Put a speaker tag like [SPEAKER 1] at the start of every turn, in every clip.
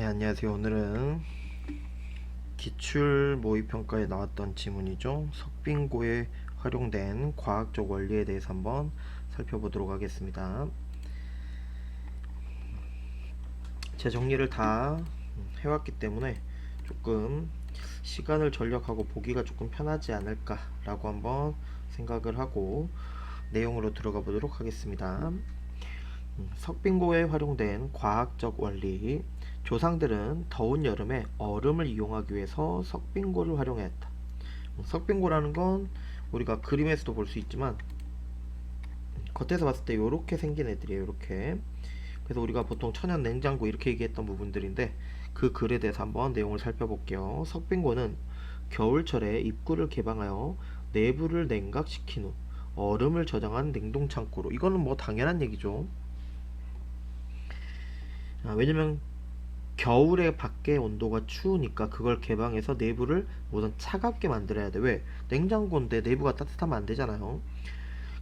[SPEAKER 1] 네, 안녕하세요. 오늘은 기출 모의평가에 나왔던 지문이죠. 석빙고에 활용된 과학적 원리에 대해서 한번 살펴보도록 하겠습니다. 제 정리를 다 해왔기 때문에 조금 시간을 절약하고 보기가 조금 편하지 않을까라고 한번 생각을 하고 내용으로 들어가 보도록 하겠습니다. 석빙고에 활용된 과학적 원리. 조상들은 더운 여름에 얼음을 이용하기 위해서 석빙고를 활용했다. 석빙고라는 건 우리가 그림에서도 볼 수 있지만 겉에서 봤을 때 이렇게 생긴 애들이에요. 이렇게. 그래서 우리가 보통 천연 냉장고 이렇게 얘기했던 부분들인데 그 글에 대해서 한번 내용을 살펴볼게요. 석빙고는 겨울철에 입구를 개방하여 내부를 냉각시킨 후 얼음을 저장한 냉동 창고로. 이거는 뭐 당연한 얘기죠. 왜냐면 겨울에 밖에 온도가 추우니까 그걸 개방해서 내부를 우선 차갑게 만들어야 돼. 왜? 냉장고인데 내부가 따뜻하면 안 되잖아요.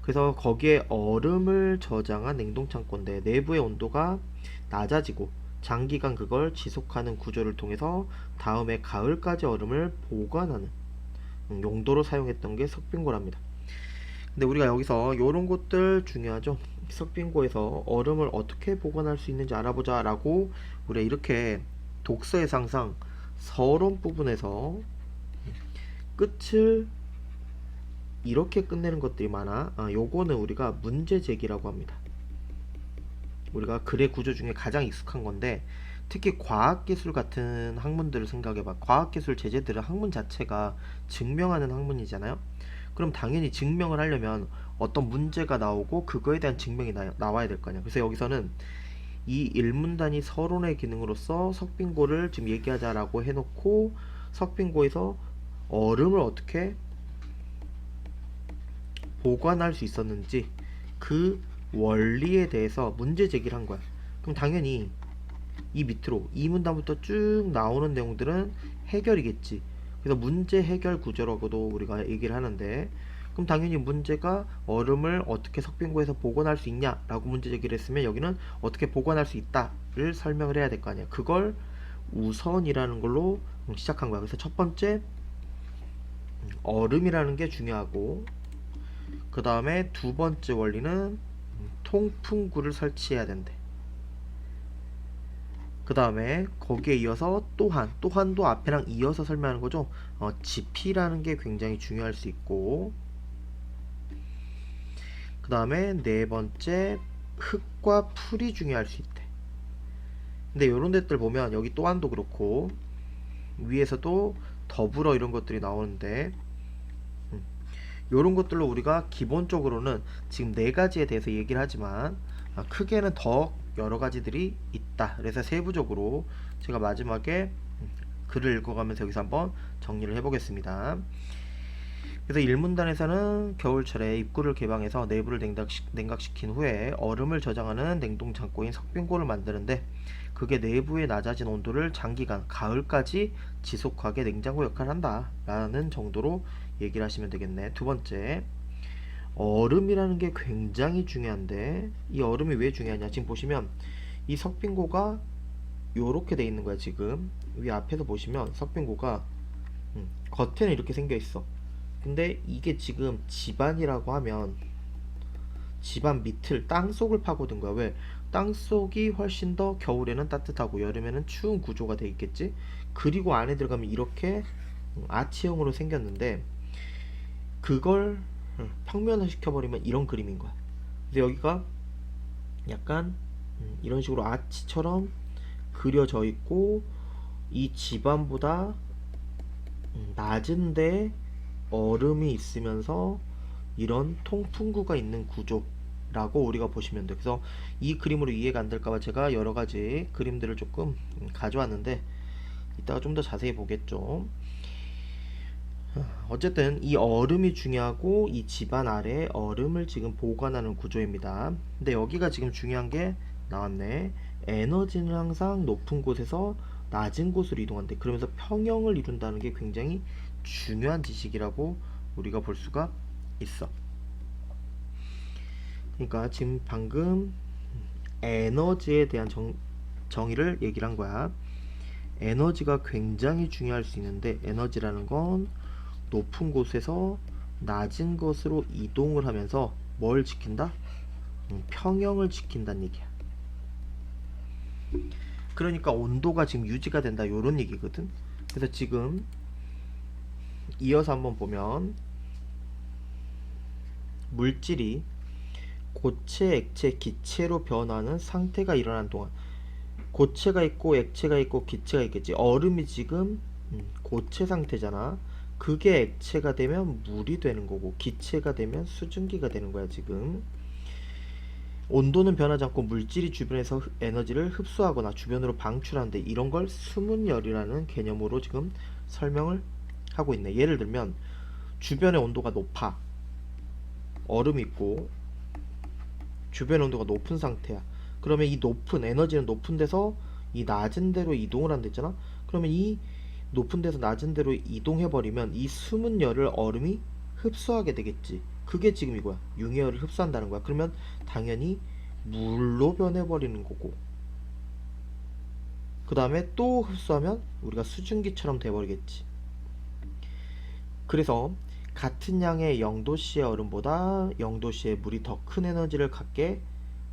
[SPEAKER 1] 그래서 거기에 얼음을 저장한 냉동창고인데 내부의 온도가 낮아지고 장기간 그걸 지속하는 구조를 통해서 다음에 가을까지 얼음을 보관하는 용도로 사용했던 게 석빙고랍니다. 근데 우리가 여기서 요런 것들 중요하죠. 석빙고에서 얼음을 어떻게 보관할 수 있는지 알아보자 라고 우리가 이렇게 독서에서 항상 서론 부분에서 끝을 이렇게 끝내는 것들이 많아. 요거는 우리가 문제 제기라고 합니다. 우리가 글의 구조 중에 가장 익숙한 건데 특히 과학기술 같은 학문들을 생각해봐. 과학기술 제재들은 학문 자체가 증명하는 학문이잖아요. 그럼 당연히 증명을 하려면 어떤 문제가 나오고 그거에 대한 증명이 나와야 될 거 아니야. 그래서 여기서는 이 일문단위 서론의 기능으로서 석빙고를 지금 얘기하자라고 해놓고 석빙고에서 얼음을 어떻게 보관할 수 있었는지 그 원리에 대해서 문제 제기를 한 거야. 그럼 당연히 이 밑으로 이 문단부터 쭉 나오는 내용들은 해결이겠지. 그래서 문제 해결 구조라고도 우리가 얘기를 하는데 그럼 당연히 문제가 얼음을 어떻게 석빙고에서 보관할 수 있냐라고 문제 제기를 했으면 여기는 어떻게 보관할 수 있다를 설명을 해야 될 거 아니야. 그걸 우선이라는 걸로 시작한 거야. 그래서 첫 번째 얼음이라는 게 중요하고 그 다음에 두 번째 원리는 통풍구를 설치해야 된대. 그 다음에 거기에 이어서 또한도 앞에랑 이어서 설명하는 거죠. 지피라는 게 굉장히 중요할 수 있고 그 다음에 네 번째 흙과 풀이 중요할 수 있대. 근데 요런 데들 보면 여기 또한도 그렇고 위에서도 더불어 이런 것들이 나오는데 요런 것들로 우리가 기본적으로는 지금 네 가지에 대해서 얘기를 하지만 크게는 더 여러 가지들이 있다. 그래서 세부적으로 제가 마지막에 글을 읽어가면서 여기서 한번 정리를 해보겠습니다. 그래서 일문단에서는 겨울철에 입구를 개방해서 내부를 냉각시킨 후에 얼음을 저장하는 냉동창고인 석빙고를 만드는데 그게 내부의 낮아진 온도를 장기간 가을까지 지속하게 냉장고 역할을 한다 라는 정도로 얘기를 하시면 되겠네. 두 번째, 얼음이라는 게 굉장히 중요한데 이 얼음이 왜 중요하냐. 지금 보시면 이 석빙고가 요렇게 돼 있는 거야. 지금 위 앞에서 보시면 석빙고가 겉에는 이렇게 생겨 있어. 근데 이게 지금 집안이라고 하면 집안 밑을 땅속을 파고든 거야. 왜? 땅속이 훨씬 더 겨울에는 따뜻하고 여름에는 추운 구조가 돼 있겠지. 그리고 안에 들어가면 이렇게 아치형으로 생겼는데 그걸 평면화 시켜버리면 이런 그림인 거야. 그래서 여기가 약간 이런 식으로 아치처럼 그려져 있고 이 집안보다 낮은데 얼음이 있으면서 이런 통풍구가 있는 구조라고 우리가 보시면 돼. 그래서 이 그림으로 이해가 안 될까봐 제가 여러 가지 그림들을 조금 가져왔는데 이따가 좀 더 자세히 보겠죠. 어쨌든 이 얼음이 중요하고 이 집안 아래에 얼음을 지금 보관하는 구조입니다. 근데 여기가 지금 중요한 게 나왔네. 에너지는 항상 높은 곳에서 낮은 곳으로 이동한대. 그러면서 평형을 이룬다는 게 굉장히 중요한 지식이라고 우리가 볼 수가 있어. 그러니까 지금 방금 에너지에 대한 정의를 얘기를 한 거야. 에너지가 굉장히 중요할 수 있는데, 에너지라는 건 높은 곳에서 낮은 곳으로 이동을 하면서 뭘 지킨다? 평형을 지킨다는 얘기야. 그러니까 온도가 지금 유지가 된다, 요런 얘기거든. 그래서 지금 이어서 한번 보면, 물질이 고체, 액체, 기체로 변하는 상태가 일어나는 동안, 고체가 있고 액체가 있고 기체가 있겠지. 얼음이 지금 고체 상태잖아. 그게 액체가 되면 물이 되는 거고, 기체가 되면 수증기가 되는 거야 지금. 온도는 변하지 않고 물질이 주변에서 에너지를 흡수하거나 주변으로 방출하는데, 이런 걸 수문열이라는 개념으로 지금 설명을 하고 있네. 예를 들면 주변의 온도가 높아, 얼음이 있고 주변 온도가 높은 상태야. 그러면 이 높은 에너지는 높은 데서 이 낮은 데로 이동을 한다 했잖아. 그러면 이 높은 데서 낮은 데로 이동해 버리면 이 숨은 열을 얼음이 흡수하게 되겠지. 그게 지금 이거야. 융해열을 흡수한다는 거야. 그러면 당연히 물로 변해 버리는 거고, 그 다음에 또 흡수하면 우리가 수증기처럼 돼 버리겠지. 그래서 같은 양의 0도씨의 얼음보다 0도씨의 물이 더 큰 에너지를 갖게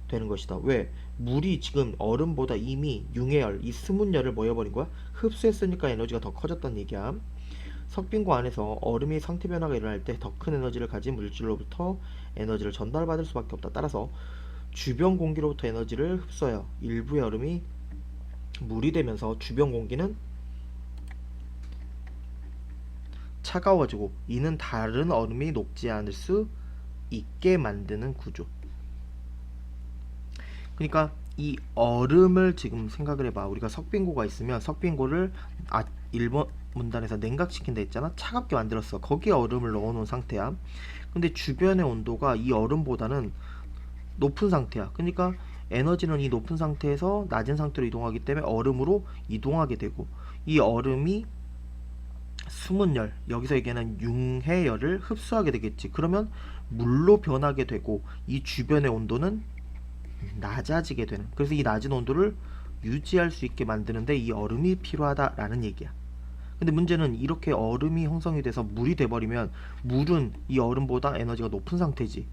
[SPEAKER 1] 되는 것이다. 왜? 물이 지금 얼음보다 이미 융해열, 이 수문열을 뭐 해버린 거야? 흡수했으니까 에너지가 더 커졌다는 얘기야. 석빙고 안에서 얼음이 상태 변화가 일어날 때 더 큰 에너지를 가진 물질로부터 에너지를 전달받을 수밖에 없다. 따라서 주변 공기로부터 에너지를 흡수하여 일부의 얼음이 물이 되면서 주변 공기는 차가워지고, 이는 다른 얼음이 녹지 않을 수 있게 만드는 구조. 그러니까 이 얼음을 지금 생각을 해봐. 우리가 석빙고가 있으면 석빙고를 1번 문단에서 냉각시킨다 했잖아. 차갑게 만들었어. 거기에 얼음을 넣어 놓은 상태야. 근데 주변의 온도가 이 얼음보다는 높은 상태야. 그러니까 에너지는 이 높은 상태에서 낮은 상태로 이동하기 때문에 얼음으로 이동하게 되고, 이 얼음이 수문열, 여기서 얘기하는 융해열을 흡수하게 되겠지. 그러면 물로 변하게 되고, 이 주변의 온도는 낮아지게 되는, 그래서 이 낮은 온도를 유지할 수 있게 만드는데 이 얼음이 필요하다라는 얘기야. 근데 문제는 이렇게 얼음이 형성이 돼서 물이 돼버리면, 물은 이 얼음보다 에너지가 높은 상태지.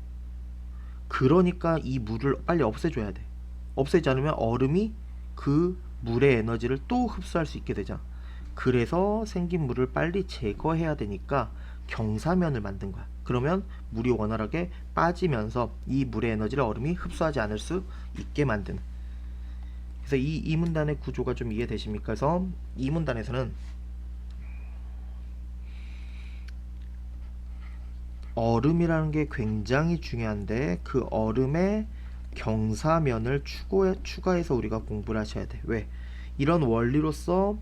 [SPEAKER 1] 그러니까 이 물을 빨리 없애줘야 돼. 없애지 않으면 얼음이 그 물의 에너지를 또 흡수할 수 있게 되잖아. 그래서 생긴 물을 빨리 제거해야 되니까 경사면을 만든 거야. 그러면 물이 원활하게 빠지면서 이 물의 에너지를 얼음이 흡수하지 않을 수 있게 만드는. 그래서 이 문단의 구조가 좀 이해되십니까? 그래서 이 문단에서는 얼음이라는 게 굉장히 중요한데, 그 얼음의 경사면을 추가해서 우리가 공부를 하셔야 돼. 왜? 이런 원리로서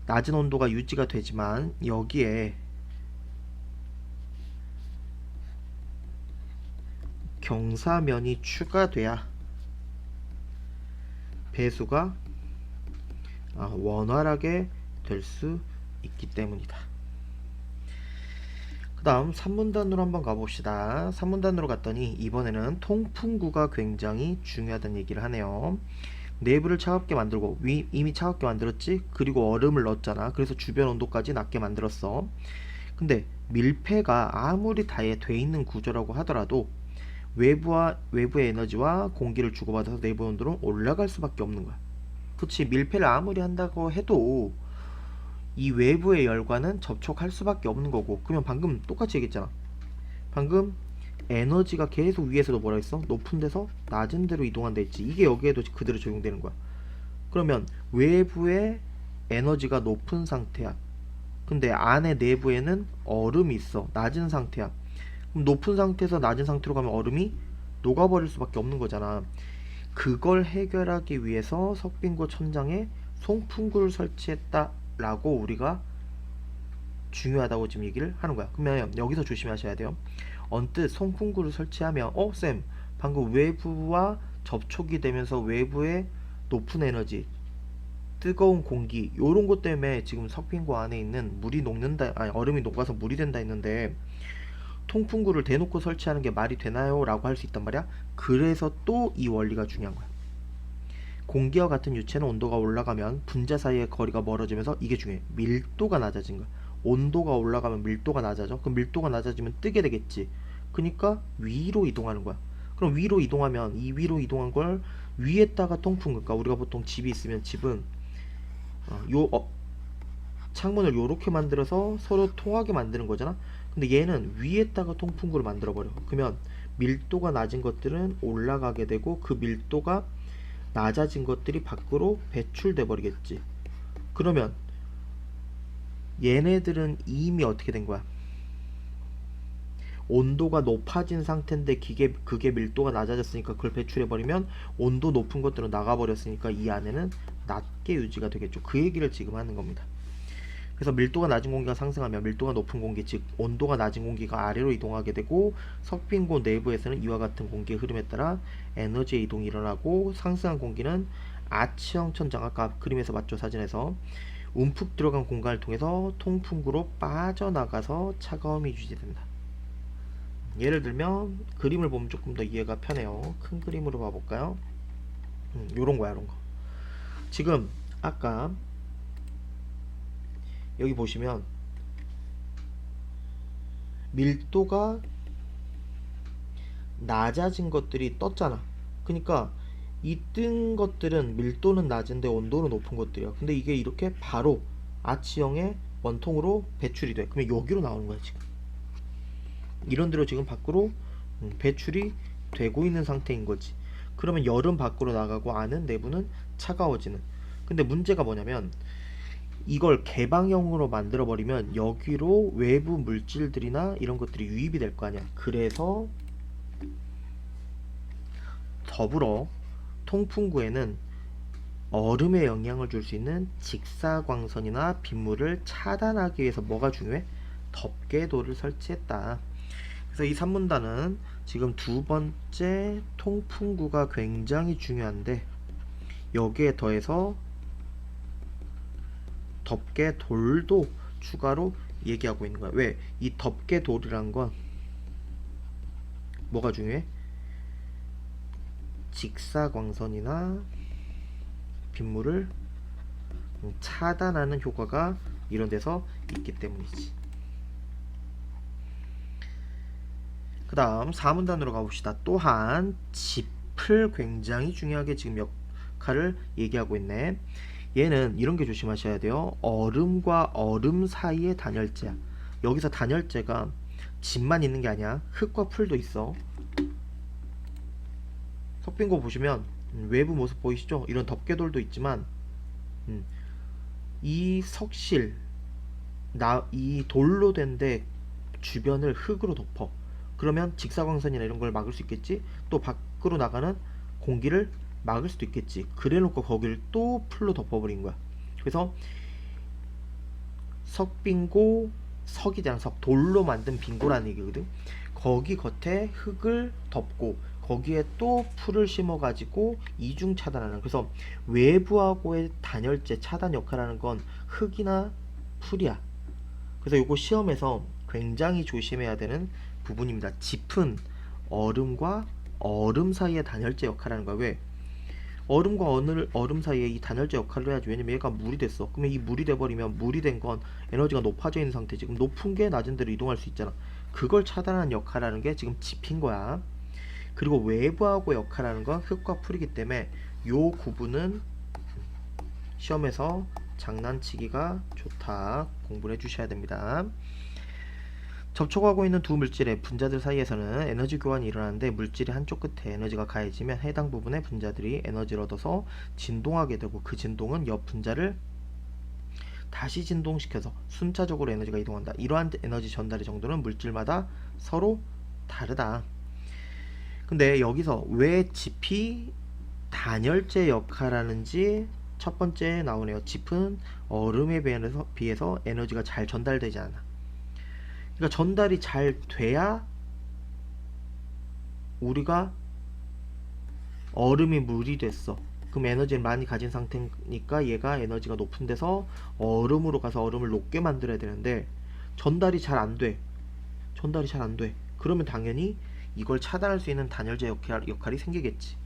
[SPEAKER 1] 낮은 온도가 유지가 되지만 여기에 경사면이 추가돼야 배수가 원활하게 될 수 있기 때문이다. 그 다음 3문단으로 한번 가봅시다. 3문단으로 갔더니 이번에는 통풍구가 굉장히 중요하다는 얘기를 하네요. 내부를 차갑게 만들고, 이미 차갑게 만들었지? 그리고 얼음을 넣었잖아. 그래서 주변 온도까지 낮게 만들었어. 근데 밀폐가 아무리 다 돼 있는 구조라고 하더라도 외부의 에너지와 공기를 주고받아서 내부 온도는 올라갈 수밖에 없는 거야. 그치? 밀폐를 아무리 한다고 해도 이 외부의 열과는 접촉할 수밖에 없는 거고. 그러면 방금 똑같이 얘기했잖아. 방금 에너지가 계속 위에서도 뭐라 했어? 높은 데서 낮은 데로 이동한다 했지. 이게 여기에도 그대로 적용되는 거야. 그러면 외부의 에너지가 높은 상태야. 근데 안에 내부에는 얼음이 있어. 낮은 상태야. 그럼 높은 상태에서 낮은 상태로 가면 얼음이 녹아버릴 수밖에 없는 거잖아. 그걸 해결하기 위해서 석빙고 천장에 송풍구를 설치했다라고 우리가 중요하다고 지금 얘기를 하는 거야. 그러면 여기서 조심하셔야 돼요. 언뜻 송풍구를 설치하면 쌤, 방금 외부와 접촉이 되면서 외부의 높은 에너지, 뜨거운 공기, 요런 것 때문에 지금 석빙고 안에 있는 물이 녹는다, 아니 얼음이 녹아서 물이 된다 했는데 통풍구를 대놓고 설치하는 게 말이 되나요? 라고 할 수 있단 말이야. 그래서 또 이 원리가 중요한 거야. 공기와 같은 유체는 온도가 올라가면 분자 사이의 거리가 멀어지면서 이게 중요해. 밀도가 낮아진 거야. 온도가 올라가면 밀도가 낮아져. 그럼 밀도가 낮아지면 뜨게 되겠지. 그러니까 위로 이동하는 거야. 그럼 위로 이동하면 이 위로 이동한 걸 위에다가 통풍, 그러니까 우리가 보통 집이 있으면 집은 창문을 요렇게 만들어서 서로 통하게 만드는 거잖아. 근데 얘는 위에다가 통풍구를 만들어 버려. 그러면 밀도가 낮은 것들은 올라가게 되고 그 밀도가 낮아진 것들이 밖으로 배출돼 버리겠지. 그러면 얘네들은 이미 어떻게 된 거야? 온도가 높아진 상태인데 그게 밀도가 낮아졌으니까 그걸 배출해버리면 온도 높은 것들은 나가버렸으니까 이 안에는 낮게 유지가 되겠죠. 그 얘기를 지금 하는 겁니다. 그래서 밀도가 낮은 공기가 상승하면 밀도가 높은 공기, 즉 온도가 낮은 공기가 아래로 이동하게 되고 석빙고 내부에서는 이와 같은 공기의 흐름에 따라 에너지의 이동이 일어나고 상승한 공기는 아치형 천장, 아까 그림에서 봤죠, 사진에서 움푹 들어간 공간을 통해서 통풍구로 빠져나가서 차가움이 유지된다. 예를 들면 그림을 보면 조금 더 이해가 편해요. 큰 그림으로 봐볼까요? 요런 거야, 요런 거. 지금 아까 여기 보시면 밀도가 낮아진 것들이 떴잖아. 그러니까 이 뜬 것들은 밀도는 낮은데 온도는 높은 것들이야. 근데 이게 이렇게 바로 아치형의 원통으로 배출이 돼. 그러면 여기로 나오는 거야, 지금. 이런 대로 지금 밖으로 배출이 되고 있는 상태인 거지. 그러면 열은 밖으로 나가고 안은, 내부는 차가워지는. 근데 문제가 뭐냐면 이걸 개방형으로 만들어 버리면 여기로 외부 물질들이나 이런 것들이 유입이 될 거 아니야. 그래서 더불어 통풍구에는 얼음에 영향을 줄 수 있는 직사광선이나 빗물을 차단하기 위해서 뭐가 중요해? 덮개돌을 설치했다. 그래서 이 산문단은 지금 두 번째 통풍구가 굉장히 중요한데 여기에 더해서 덮개돌도 추가로 얘기하고 있는 거야. 왜? 이 덮개돌이란 건 뭐가 중요해? 직사광선이나 빗물을 차단하는 효과가 이런 데서 있기 때문이지. 그 다음 4문단으로 가봅시다. 또한 짚을 굉장히 중요하게 지금 역할을 얘기하고 있네. 얘는 이런 게 조심하셔야 돼요. 얼음과 얼음 사이의 단열재야. 여기서 단열재가 짚만 있는 게 아니야. 흙과 풀도 있어. 석빙고 보시면 외부 모습 보이시죠? 이런 덮개돌도 있지만 이 석실, 이 돌로 된 데 주변을 흙으로 덮어. 그러면 직사광선이나 이런 걸 막을 수 있겠지. 또 밖으로 나가는 공기를 막을 수도 있겠지. 그래놓고 거기를 또 풀로 덮어버린 거야. 그래서 석빙고, 석이잖아. 석, 돌로 만든 빙고라는 얘기거든. 거기 겉에 흙을 덮고 거기에 또 풀을 심어 가지고 이중 차단하는. 그래서 외부하고의 단열재 차단 역할하는 건 흙이나 풀이야. 그래서 요거 시험에서 굉장히 조심해야 되는 부분입니다. 짚은 얼음과 얼음 사이의 단열재 역할하는 거야. 왜? 얼음과 얼음 사이에 이 단열재 역할을 해야지. 왜냐면 얘가 물이 됐어. 그러면 이 물이 돼버리면 물이 된 건 에너지가 높아져 있는 상태. 지금 높은 게 낮은 데로 이동할 수 있잖아. 그걸 차단하는 역할하는 게 지금 짚인 거야. 그리고 외부하고 역할하는 건 흙과 풀이기 때문에 요 구분은 시험에서 장난치기가 좋다. 공부를 해주셔야 됩니다. 접촉하고 있는 두 물질의 분자들 사이에서는 에너지 교환이 일어나는데 물질의 한쪽 끝에 에너지가 가해지면 해당 부분의 분자들이 에너지를 얻어서 진동하게 되고 그 진동은 옆 분자를 다시 진동시켜서 순차적으로 에너지가 이동한다. 이러한 에너지 전달의 정도는 물질마다 서로 다르다. 근데 여기서 왜 짚이 단열재 역할하는지 첫 번째 나오네요. 짚은 얼음에 비해서 에너지가 잘 전달되지 않아. 그러니까 전달이 잘 돼야 우리가 얼음이 물이 됐어. 그럼 에너지를 많이 가진 상태니까 얘가 에너지가 높은 데서 얼음으로 가서 얼음을 녹게 만들어야 되는데 전달이 잘 안 돼. 전달이 잘 안 돼. 그러면 당연히 이걸 차단할 수 있는 단열재 역할이 생기겠지.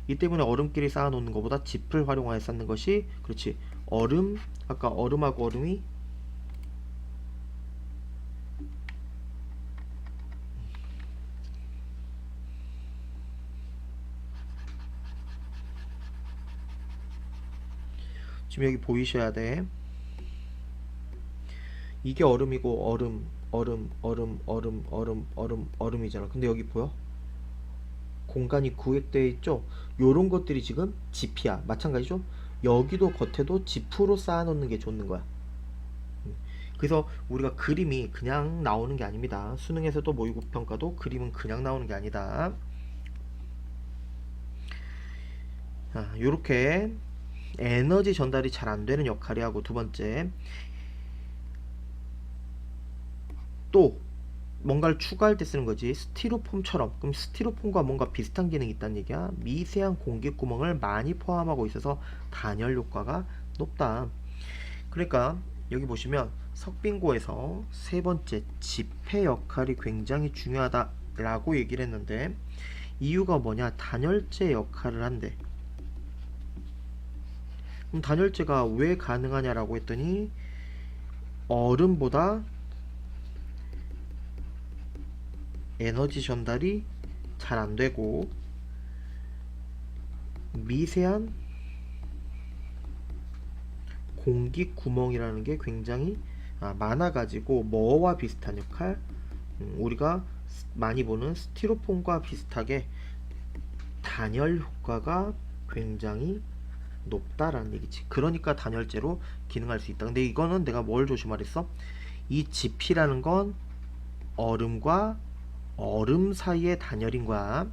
[SPEAKER 1] 이 때문에 얼음끼리 쌓아놓는 것보다 짚을 활용하여 쌓는 것이 그렇지. 얼음, 아까 얼음하고 얼음이 지금 여기 보이셔야 돼. 이게 얼음이고 얼음이잖아. 근데 여기 보여? 공간이 구획되어 있죠? 요런 것들이 지금 짚이야. 마찬가지죠? 여기도 겉에도 짚으로 쌓아놓는 게 좋는 거야. 그래서 우리가 그림이 그냥 나오는 게 아닙니다. 수능에서도 모의고평가도 그림은 그냥 나오는 게 아니다. 요렇게 에너지 전달이 잘 안 되는 역할이 하고, 두 번째, 또 뭔가를 추가할 때 쓰는 거지. 스티로폼처럼. 그럼 스티로폼과 뭔가 비슷한 기능이 있다는 얘기야. 미세한 공기 구멍을 많이 포함하고 있어서 단열 효과가 높다. 그러니까 여기 보시면 석빙고에서 세 번째 지폐 역할이 굉장히 중요하다라고 얘기를 했는데, 이유가 뭐냐? 단열재 역할을 한대. 그럼 단열재가 왜 가능하냐라고 했더니, 얼음보다 에너지 전달이 잘 안되고 미세한 공기 구멍이라는 게 굉장히 많아가지고 뭐와 비슷한 역할? 우리가 많이 보는 스티로폼과 비슷하게 단열 효과가 굉장히 높다라는 얘기지. 그러니까 단열재로 기능할 수 있다. 근데 이거는 내가 뭘 조심하랬어? 이 지피라는 건 얼음과 얼음 사이의 단열인 거야.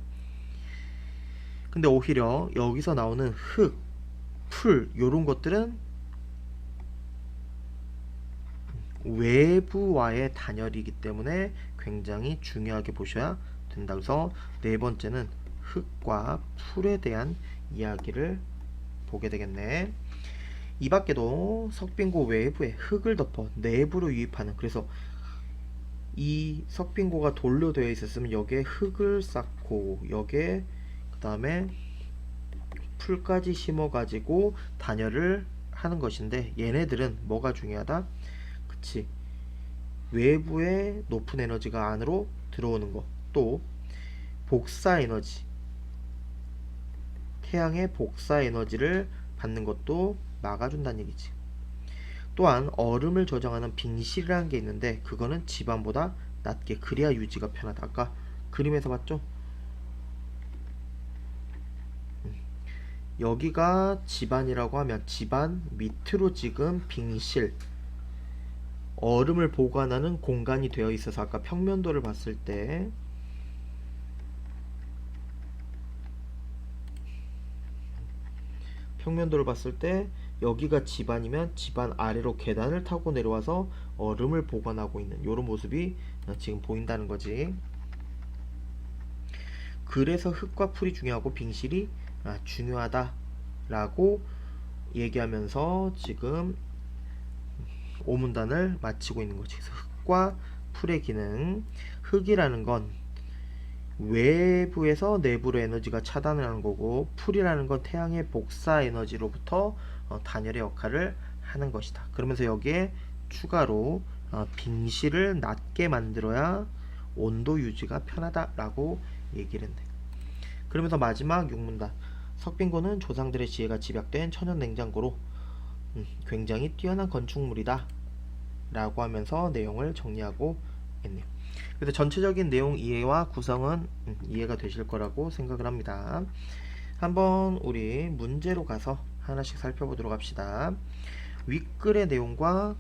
[SPEAKER 1] 근데 오히려 여기서 나오는 흙, 풀 요런 것들은 외부와의 단열이기 때문에 굉장히 중요하게 보셔야 된다. 그래서 네 번째는 흙과 풀에 대한 이야기를 보게 되겠네. 이 밖에도 석빙고 외부에 흙을 덮어 내부로 유입하는, 그래서 이 석빙고가 돌로 되어 있었으면 여기에 흙을 쌓고 여기에 그 다음에 풀까지 심어 가지고 단열을 하는 것인데, 얘네들은 뭐가 중요하다? 그치, 외부의 높은 에너지가 안으로 들어오는 거, 또 복사 에너지, 태양의 복사 에너지를 받는 것도 막아준다는 얘기지. 또한 얼음을 저장하는 빙실이라는 게 있는데, 그거는 지반보다 낮게, 그래야 유지가 편하다. 아까 그림에서 봤죠? 여기가 지반이라고 하면 지반 밑으로 지금 빙실, 얼음을 보관하는 공간이 되어 있어서 아까 평면도를 봤을 때 여기가 지반이면 지반 아래로 계단을 타고 내려와서 얼음을 보관하고 있는 이런 모습이 지금 보인다는 거지. 그래서 흙과 풀이 중요하고 빙실이 중요하다라고 얘기하면서 지금 오문단을 마치고 있는 거지. 그래서 흙과 풀의 기능, 흙이라는 건 외부에서 내부로 에너지가 차단을 하는 거고, 풀이라는 건 태양의 복사 에너지로부터 단열의 역할을 하는 것이다. 그러면서 여기에 추가로 빙실을 낮게 만들어야 온도 유지가 편하다라고 얘기를 했네. 그러면서 마지막 6문단, 석빙고는 조상들의 지혜가 집약된 천연 냉장고로 굉장히 뛰어난 건축물이다 라고 하면서 내용을 정리하고 있네요. 그래서 전체적인 내용 이해와 구성은 이해가 되실 거라고 생각을 합니다. 한번 우리 문제로 가서 하나씩 살펴보도록 합시다. 윗글의 내용과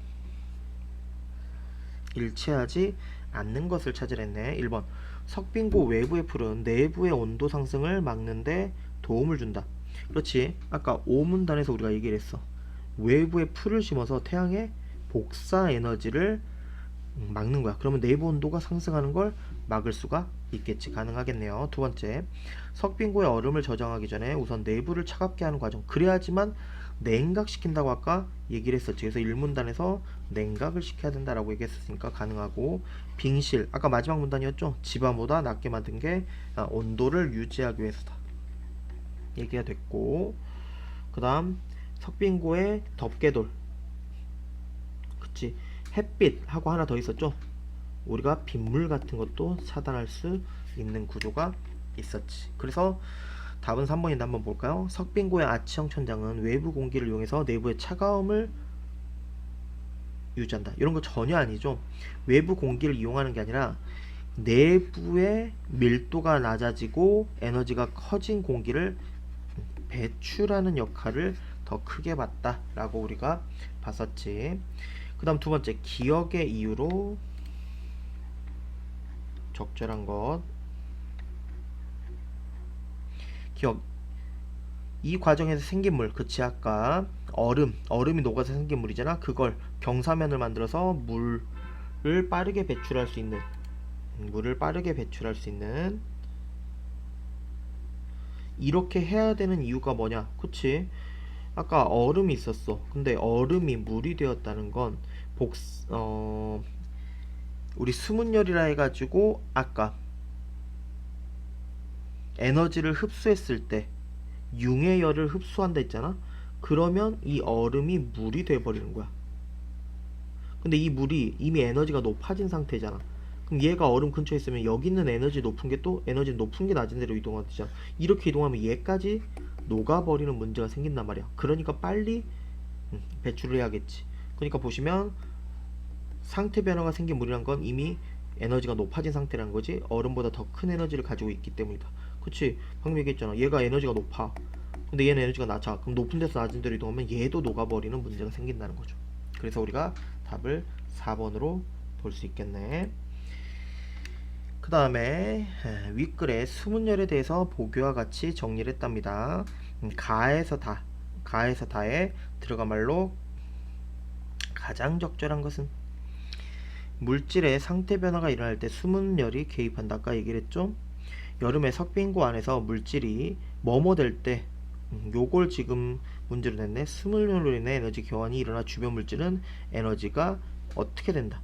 [SPEAKER 1] 일치하지 않는 것을 찾으랬네. 1번, 석빙고 외부의 풀은 내부의 온도 상승을 막는데 도움을 준다. 그렇지, 아까 5문단에서 우리가 얘기를 했어. 외부에 풀을 심어서 태양의 복사 에너지를 막는 거야. 그러면 내부 온도가 상승하는 걸 막을 수가 있겠지. 가능하겠네요. 두 번째, 석빙고에 얼음을 저장하기 전에 우선 내부를 차갑게 하는 과정, 그래야지만 냉각시킨다고 아까 얘기를 했었지. 그래서 1문단에서 냉각을 시켜야 된다라고 얘기했으니까 가능하고, 빙실, 아까 마지막 문단이었죠. 지반보다 낮게 만든 게 온도를 유지하기 위해서다. 얘기가 됐고, 그 다음 석빙고의 덮개돌, 그치, 햇빛하고 하나 더 있었죠. 우리가 빗물 같은 것도 차단할 수 있는 구조가 있었지. 그래서 답은 3번인데 한번 볼까요? 석빙고의 아치형 천장은 외부 공기를 이용해서 내부의 차가움을 유지한다. 이런 거 전혀 아니죠. 외부 공기를 이용하는 게 아니라 내부의 밀도가 낮아지고 에너지가 커진 공기를 배출하는 역할을 더 크게 봤다 라고 우리가 봤었지. 그 다음 두 번째, 기억의 이유로 적절한 것. 기억, 이 과정에서 생긴 물, 그치, 아까 얼음이 녹아서 생긴 물이잖아. 그걸 경사면을 만들어서 물을 빠르게 배출할 수 있는, 이렇게 해야 되는 이유가 뭐냐, 그치. 아까 얼음이 있었어. 근데 얼음이 물이 되었다는 건 우리 수문열이라 해가지고 아까 에너지를 흡수했을 때 융해열을 흡수한다 했잖아. 그러면 이 얼음이 물이 돼버리는 거야. 근데 이 물이 이미 에너지가 높아진 상태잖아. 그럼 얘가 얼음 근처에 있으면 여기 있는 에너지 높은 게 또 에너지 높은 게 낮은 데로 이동하잖아. 이렇게 이동하면 얘까지 녹아버리는 문제가 생긴단 말이야. 그러니까 빨리 배출을 해야겠지. 그러니까 보시면 상태 변화가 생긴 물이란 건 이미 에너지가 높아진 상태라는 거지. 얼음보다 더 큰 에너지를 가지고 있기 때문이다. 그치? 방금 얘기했잖아. 얘가 에너지가 높아. 근데 얘는 에너지가 낮아. 그럼 높은 데서 낮은 데로 이동하면 얘도 녹아버리는 문제가 생긴다는 거죠. 그래서 우리가 답을 4번으로 볼 수 있겠네. 그 다음에 윗글에 수문열에 대해서 보기와 같이 정리를 했답니다. 가에서 다에 들어간 말로 가장 적절한 것은 물질의 상태 변화가 일어날 때 수문열이 개입한다. 아까 얘기를 했죠. 여름에 석빙고 안에서 물질이 뭐뭐 될 때, 요걸 지금 문제로 냈네. 수문열로 인해 에너지 교환이 일어나 주변 물질은 에너지가 어떻게 된다.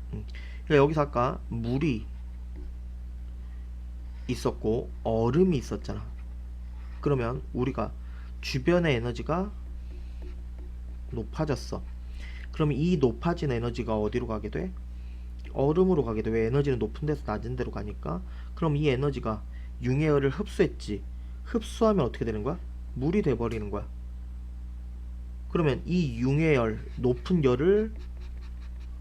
[SPEAKER 1] 그러니까 여기서 아까 물이 있었고 얼음이 있었잖아. 그러면 우리가 주변의 에너지가 높아졌어. 그럼 이 높아진 에너지가 어디로 가게 돼? 얼음으로 가게 돼. 왜? 에너지는 높은 데서 낮은 데로 가니까. 그럼 이 에너지가 융해열을 흡수했지. 흡수하면 어떻게 되는 거야? 물이 돼버리는 거야. 그러면 이 융해열, 높은 열을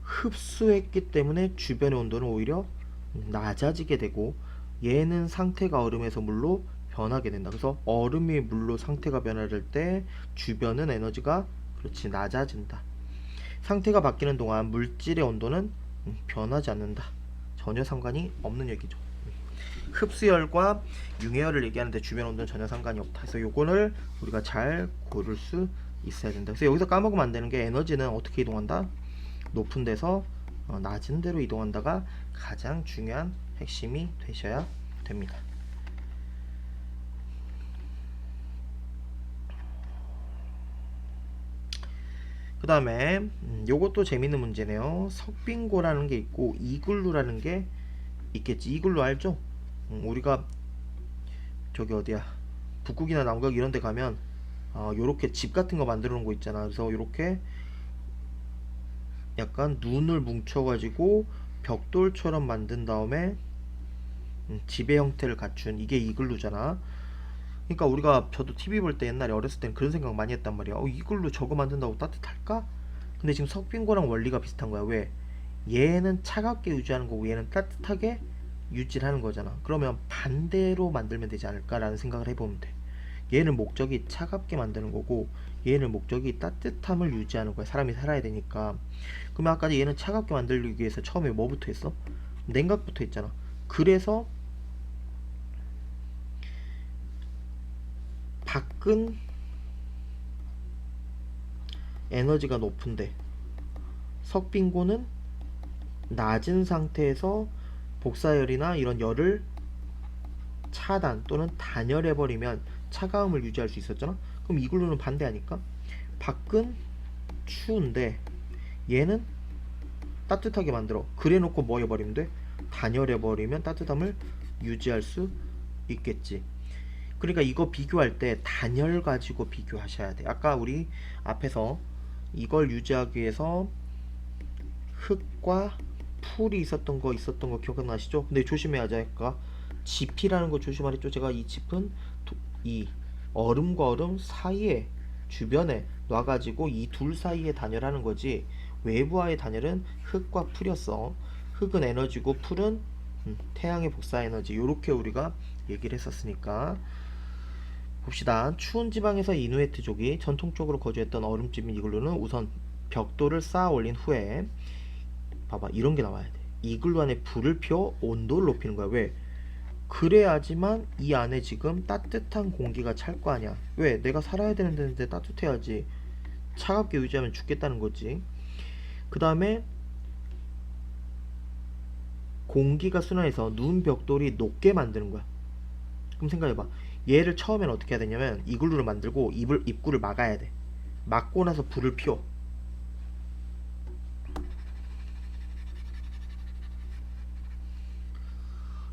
[SPEAKER 1] 흡수했기 때문에 주변의 온도는 오히려 낮아지게 되고 얘는 상태가 얼음에서 물로 변하게 된다. 그래서 얼음이 물로 상태가 변화될 때 주변은 에너지가 그렇지 낮아진다. 상태가 바뀌는 동안 물질의 온도는 변하지 않는다. 전혀 상관이 없는 얘기죠. 흡수열과 융해열을 얘기하는데 주변 온도는 전혀 상관이 없다. 그래서 요거를 우리가 잘 고를 수 있어야 된다. 그래서 여기서 까먹으면 안 되는 게 에너지는 어떻게 이동한다? 높은 데서 낮은 데로 이동한다가 가장 중요한 핵심이 되셔야 됩니다. 그 다음에 요것도 재밌는 문제네요. 석빙고라는 게 있고 이글루라는 게 있겠지. 이글루 알죠? 우리가 저기 어디야, 북극이나 남극 이런 데 가면 요렇게 집 같은 거 만들어 놓은 거 있잖아. 그래서 요렇게 약간 눈을 뭉쳐 가지고 벽돌처럼 만든 다음에 집의 형태를 갖춘 이게 이글루잖아. 그러니까 우리가 저도 TV 볼 때 옛날에 어렸을 땐 그런 생각 많이 했단 말이야. 이글루 저거 만든다고 따뜻할까? 근데 지금 석빙고랑 원리가 비슷한 거야. 왜? 얘는 차갑게 유지하는 거고 얘는 따뜻하게 유지를 하는 거잖아. 그러면 반대로 만들면 되지 않을까라는 생각을 해보면 돼. 얘는 목적이 차갑게 만드는 거고 얘는 목적이 따뜻함을 유지하는 거야. 사람이 살아야 되니까. 그러면 아까 얘는 차갑게 만들기 위해서 처음에 뭐부터 했어? 냉각부터 했잖아. 그래서 밖은 에너지가 높은데 석빙고는 낮은 상태에서 복사열이나 이런 열을 차단 또는 단열해버리면 차가움을 유지할 수 있었잖아. 그럼 이글루는 반대하니까 밖은 추운데 얘는 따뜻하게 만들어. 그래놓고 뭐 해버리면 돼? 단열해버리면 따뜻함을 유지할 수 있겠지. 그러니까 이거 비교할 때 단열 가지고 비교하셔야 돼. 아까 우리 앞에서 이걸 유지하기 위해서 흙과 풀이 있었던 거 기억나시죠? 근데 조심해야 할까? 짚이라는 거 조심하랬죠? 제가 이 짚은 이 얼음과 얼음 사이에 주변에 놔가지고 이 둘 사이에 단열하는 거지, 외부와의 단열은 흙과 풀이었어. 흙은 에너지고 풀은 태양의 복사 에너지, 요렇게 우리가 얘기를 했었으니까 봅시다. 추운 지방에서 이누이트족이 전통적으로 거주했던 얼음집 이글루는 우선 벽돌을 쌓아 올린 후에, 봐봐, 이런 게 나와야 돼. 이글루 안에 불을 피워 온도를 높이는 거야. 왜? 그래야지만 이 안에 지금 따뜻한 공기가 찰 거 아니야. 왜? 내가 살아야 되는 데인데 따뜻해야지. 차갑게 유지하면 죽겠다는 거지. 그 다음에 공기가 순환해서 눈 벽돌이 녹게 만드는 거야. 그럼 생각해봐. 얘를 처음엔 어떻게 해야 되냐면 이글루를 만들고 입구를 막아야 돼. 막고 나서 불을 피워.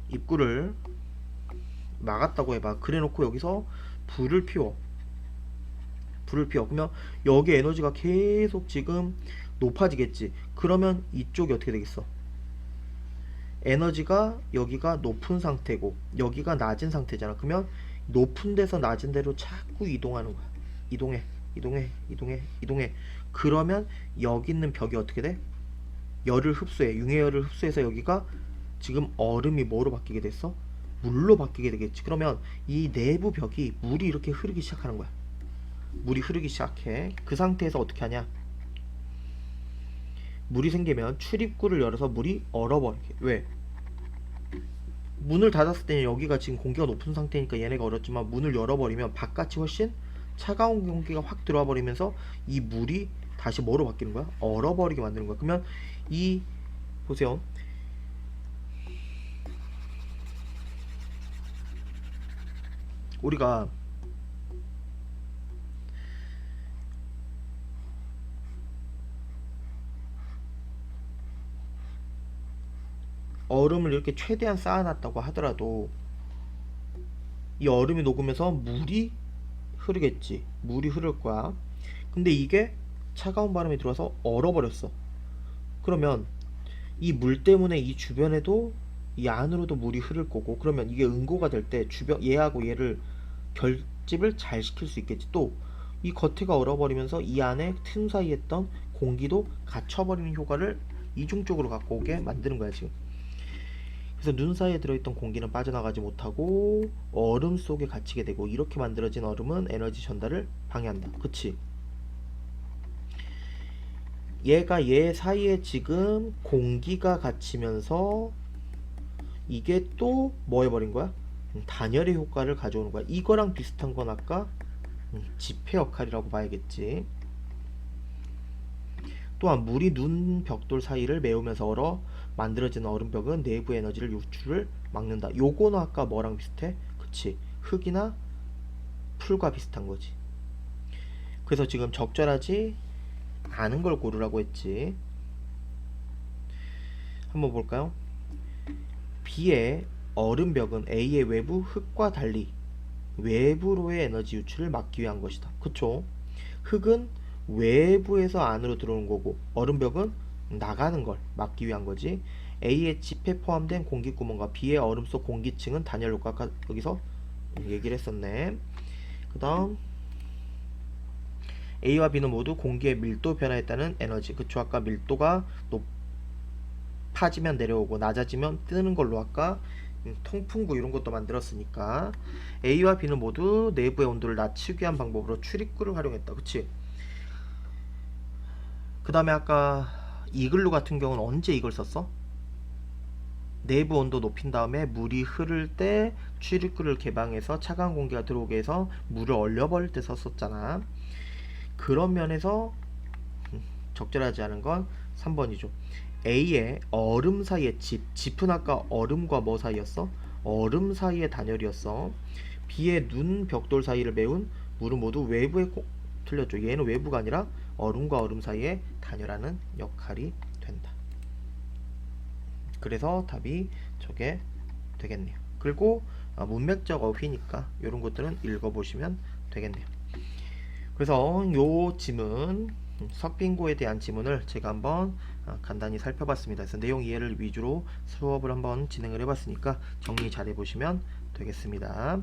[SPEAKER 1] 입구를 막았다고 해봐. 그래 놓고 여기서 불을 피워. 그러면 여기 에너지가 계속 지금 높아지겠지. 그러면 이쪽이 어떻게 되겠어? 에너지가 여기가 높은 상태고 여기가 낮은 상태잖아. 그러면 높은 데서 낮은 데로 자꾸 이동하는 거야. 이동해. 그러면 여기 있는 벽이 어떻게 돼? 열을 흡수해. 융해열을 흡수해서 여기가 지금 얼음이 뭐로 바뀌게 됐어? 물로 바뀌게 되겠지. 그러면 이 내부 벽이 물이 이렇게 흐르기 시작하는 거야. 물이 흐르기 시작해. 그 상태에서 어떻게 하냐? 물이 생기면 출입구를 열어서 물이 얼어버리게. 왜? 문을 닫았을 때는 여기가 지금 공기가 높은 상태니까 얘네가 얼었지만, 문을 열어버리면 바깥이 훨씬 차가운 공기가 확 들어와 버리면서 이 물이 다시 뭐로 바뀌는 거야? 얼어버리게 만드는 거야. 그러면 이, 보세요. 우리가 얼음을 이렇게 최대한 쌓아놨다고 하더라도 이 얼음이 녹으면서 물이 흐르겠지. 물이 흐를 거야. 근데 이게 차가운 바람이 들어와서 얼어버렸어. 그러면 이 물 때문에 이 주변에도, 이 안으로도 물이 흐를 거고, 그러면 이게 응고가 될 때 주변 얘하고 얘를 결집을 잘 시킬 수 있겠지. 또 이 겉에가 얼어버리면서 이 안에 틈 사이에 있던 공기도 갇혀버리는 효과를 이중적으로 갖고 오게 만드는 거야 지금. 그래서 눈 사이에 들어있던 공기는 빠져나가지 못하고 얼음 속에 갇히게 되고, 이렇게 만들어진 얼음은 에너지 전달을 방해한다. 그치? 얘가 얘 사이에 지금 공기가 갇히면서 이게 또 뭐 해버린 거야? 단열의 효과를 가져오는 거야. 이거랑 비슷한 건 아까 지폐 역할이라고 봐야겠지. 또한 물이 눈 벽돌 사이를 메우면서 얼어 만들어진 얼음벽은 내부 에너지를 유출을 막는다. 요거는 아까 뭐랑 비슷해? 그치? 흙이나 풀과 비슷한 거지. 그래서 지금 적절하지 않은 걸 고르라고 했지. 한번 볼까요? B의 얼음벽은 A의 외부 흙과 달리 외부로의 에너지 유출을 막기 위한 것이다. 그쵸? 흙은 외부에서 안으로 들어오는 거고 얼음벽은 나가는 걸 막기 위한 거지. A의 짚에 포함된 공기구멍과 B의 얼음 속 공기층은 단열 효과가 여기서 얘기를 했었네. 그 다음 A와 B는 모두 공기의 밀도 변화에 따른 에너지. 그쵸? 아까 밀도가 높아지면 내려오고 낮아지면 뜨는 걸로 아까 통풍구 이런 것도 만들었으니까, A와 B는 모두 내부의 온도를 낮추기 위한 방법으로 출입구를 활용했다. 그치? 그 다음에 아까 이글루 같은 경우는 언제 이걸 썼어? 내부 온도 높인 다음에 물이 흐를 때 출입구를 개방해서 차가운 공기가 들어오게 해서 물을 얼려버릴 때 썼었잖아. 그런 면에서 적절하지 않은 건 3번이죠. A의 얼음 사이의 짚은 아까 얼음과 뭐 사이였어? 얼음 사이의 단열이었어. B의 눈 벽돌 사이를 메운 물은 모두 외부에 틀렸죠. 얘는 외부가 아니라 얼음과 얼음 사이에 단열하는 역할이 된다. 그래서 답이 저게 되겠네요. 그리고 문맥적 어휘니까 이런 것들은 읽어보시면 되겠네요. 그래서 요 지문 석빙고에 대한 지문을 제가 한번 간단히 살펴봤습니다. 그래서 내용 이해를 위주로 수업을 한번 진행을 해봤으니까 정리 잘 해보시면 되겠습니다.